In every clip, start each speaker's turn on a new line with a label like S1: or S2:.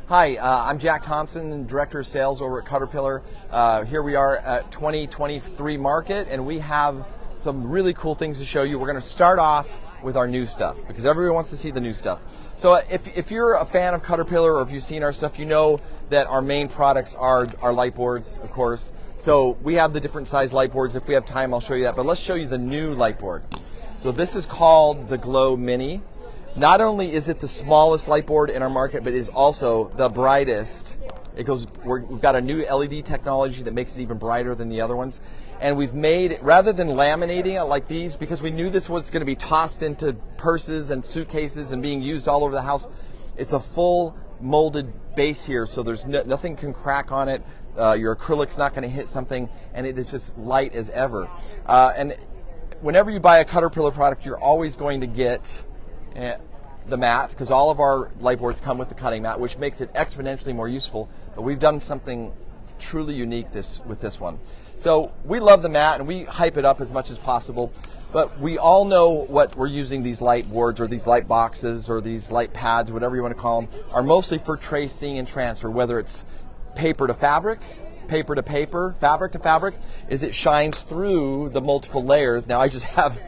S1: Hi, I'm Jack Thompson, Director of Sales over at Cutterpillar. Here we are at 2023 Market, and we have some really cool things to show you. We're going to start off with our new stuff, because everyone wants to see the new stuff. So if you're a fan of Cutterpillar, or if you've seen our stuff, you know that our main products are our light boards, of course. So we have the different size light boards. If we have time, I'll show you that. But let's show you the new light board. So this is called the Glow Mini. Not only is it the smallest light board in our market, but it is also the brightest. We've got a new LED technology that makes it even brighter than the other ones. And we've made, rather than laminating it like these, because we knew this was going to be tossed into purses and suitcases and being used all over the house, it's a full molded base here, so there's nothing can crack on it. Your acrylic's not going to hit something, and it is just light as ever. And whenever you buy a Cutterpillar product, you're always going to get the mat, because all of our light boards come with the cutting mat, which makes it exponentially more useful. But we've done something truly unique with this one. So we love the mat and we hype it up as much as possible. But we all know what we're using these light boards or these light boxes or these light pads, whatever you want to call them, are mostly for tracing and transfer, whether it's paper to fabric, paper to paper, fabric to fabric, is it shines through the multiple layers. Now I just have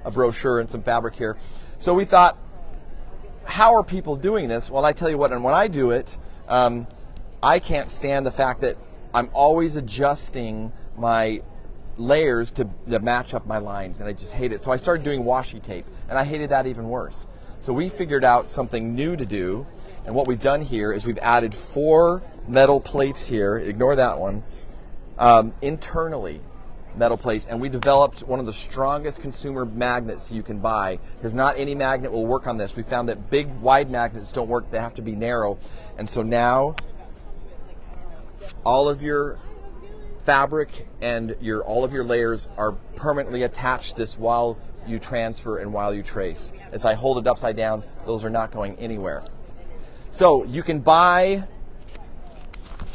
S1: a brochure and some fabric here. So we thought, how are people doing this? Well, I tell you what, and when I do it, I can't stand the fact that I'm always adjusting my layers to match up my lines, and I just hate it. So I started doing washi tape, and I hated that even worse. So we figured out something new to do, and what we've done here is we've added 4 metal plates here, ignore that one, internally. Metal plates, and we developed one of the strongest consumer magnets you can buy, because not any magnet will work on this. We found that big wide magnets don't work, they have to be narrow. And so now all of your fabric and all of your layers are permanently attached to this while you transfer and while you trace. As I hold it upside down, those are not going anywhere. So you can buy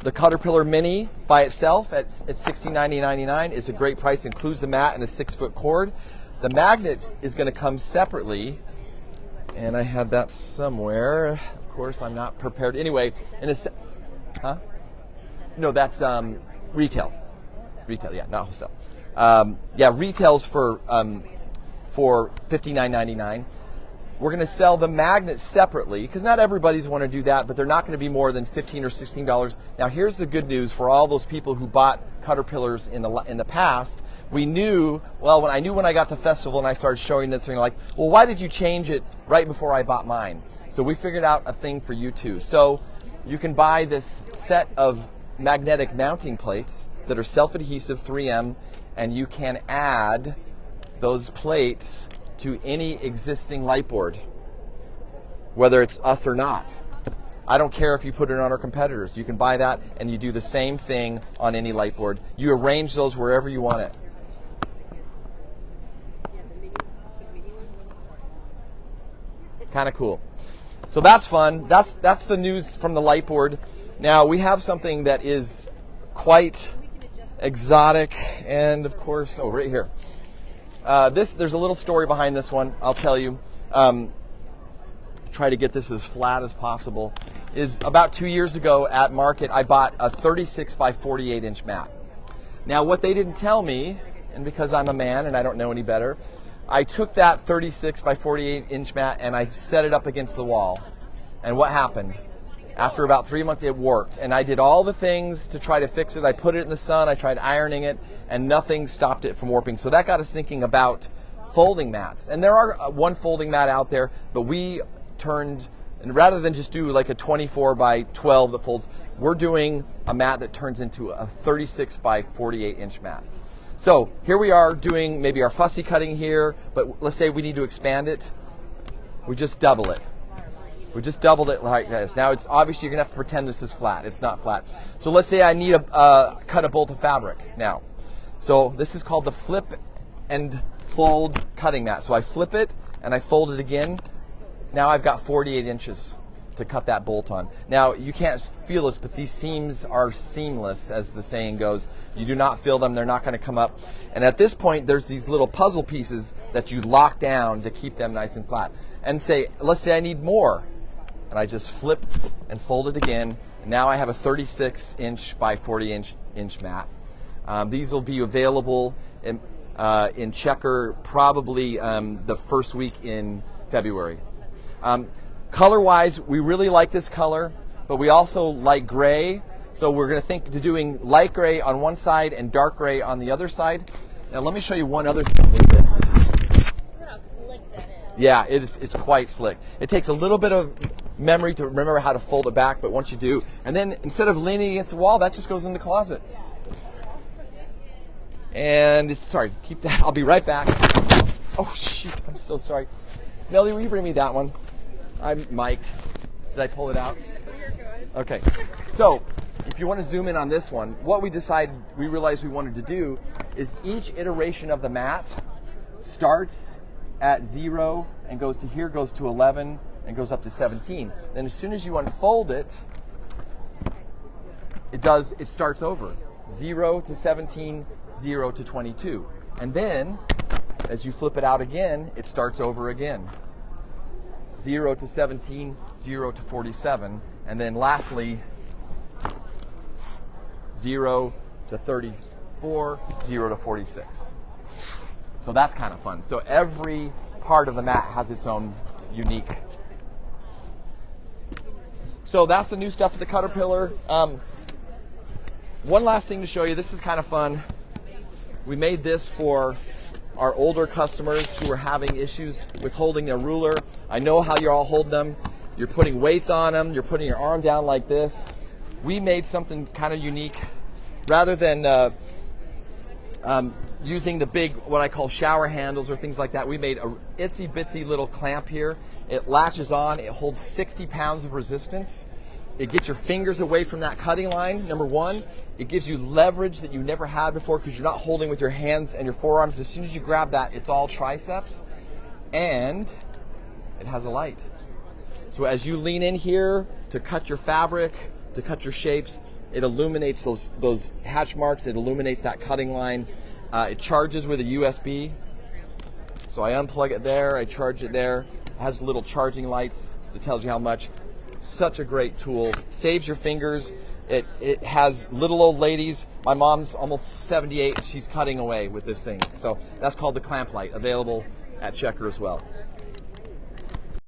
S1: the Cutterpillar Mini by itself at $69.99 is a great price. Includes the mat and a 6-foot cord. The magnet is going to come separately, and I had that somewhere. Of course, I'm not prepared. Anyway, no, that's retail. Retail, yeah, not wholesale. Yeah, retail's for $59.99. We're going to sell the magnets separately, because not everybody's want to do that, but they're not going to be more than $15 or $16. Now, here's the good news for all those people who bought Cutterpillars in the past. We knew, well, when I got to festival and I started showing this thing, like, well, why did you change it right before I bought mine? So we figured out a thing for you too. So you can buy this set of magnetic mounting plates that are self-adhesive 3M, and you can add those plates to any existing light board, whether it's us or not. I don't care if you put it on our competitors. You can buy that, and you do the same thing on any light board. You arrange those wherever you want it. Kind of cool. So that's fun. That's the news from the light board. Now we have something that is quite exotic, and of course, oh, right here. There's a little story behind this one, I'll tell you. Try to get this as flat as possible. Is about 2 years ago at Market, I bought a 36 by 48 inch mat. Now what they didn't tell me, and because I'm a man and I don't know any better, I took that 36 by 48 inch mat and I set it up against the wall. And what happened? After about 3 months, it worked. And I did all the things to try to fix it. I put it in the sun, I tried ironing it, and nothing stopped it from warping. So that got us thinking about folding mats. And there are one folding mat out there, but we turned, and rather than just do like a 24 by 12 that folds, we're doing a mat that turns into a 36 by 48 inch mat. So here we are doing maybe our fussy cutting here, but let's say we need to expand it. We just double it. We just doubled it like this. Now it's obviously you're gonna have to pretend this is flat. It's not flat. So let's say I need to cut a bolt of fabric now. So this is called the flip and fold cutting mat. So I flip it and I fold it again. Now I've got 48 inches to cut that bolt on. Now you can't feel this, but these seams are seamless, as the saying goes. You do not feel them, they're not going to come up. And at this point there's these little puzzle pieces that you lock down to keep them nice and flat. And say, let's say I need more. and I just flip and fold it again. And now I have a 36-inch by 40-inch mat. These will be available in Checker probably the first week in February. Color-wise, we really like this color, but we also like gray. So we're going to think to doing light gray on one side and dark gray on the other side. Now let me show you one other thing with this.
S2: Look how slick that is.
S1: Yeah, it's quite slick. It takes a little bit of memory to remember how to fold it back, but once you do, and then instead of leaning against the wall, that just goes in the closet. And sorry, keep that. I'll be right back. Oh shoot, I'm so sorry. Melody, will you bring me that one? I'm Mike. Did I pull it out? Okay. So, if you want to zoom in on this one, what we realized we wanted to do is each iteration of the mat starts at 0 and goes to here, goes to 11, and goes up to 17. Then as soon as you unfold it, it starts over. 0 to 17, 0 to 22. And then, as you flip it out again, it starts over again. 0 to 17, 0 to 47, and then lastly, 0 to 34, 0 to 46. So that's kind of fun. So every part of the mat has its own unique. So that's the new stuff for the Cutterpillar. One last thing to show you. This is kind of fun. We made this for our older customers who are having issues with holding their ruler. I know how you're all holding them. You're putting weights on them. You're putting your arm down like this. We made something kind of unique. Rather than using the big, what I call shower handles or things like that, we made a itsy bitsy little clamp here. It latches on. It holds 60 pounds of resistance. It gets your fingers away from that cutting line, number one. It gives you leverage that you never had before because you're not holding with your hands and your forearms. As soon as you grab that, it's all triceps. And it has a light. So as you lean in here to cut your fabric, to cut your shapes, it illuminates those hatch marks. It illuminates that cutting line. It charges with a USB. So I unplug it there, I charge it there. It has little charging lights that tells you how much. Such a great tool. Saves your fingers. It has little old ladies. My mom's almost 78. She's cutting away with this thing. So that's called the clamp light, available at Checker as well.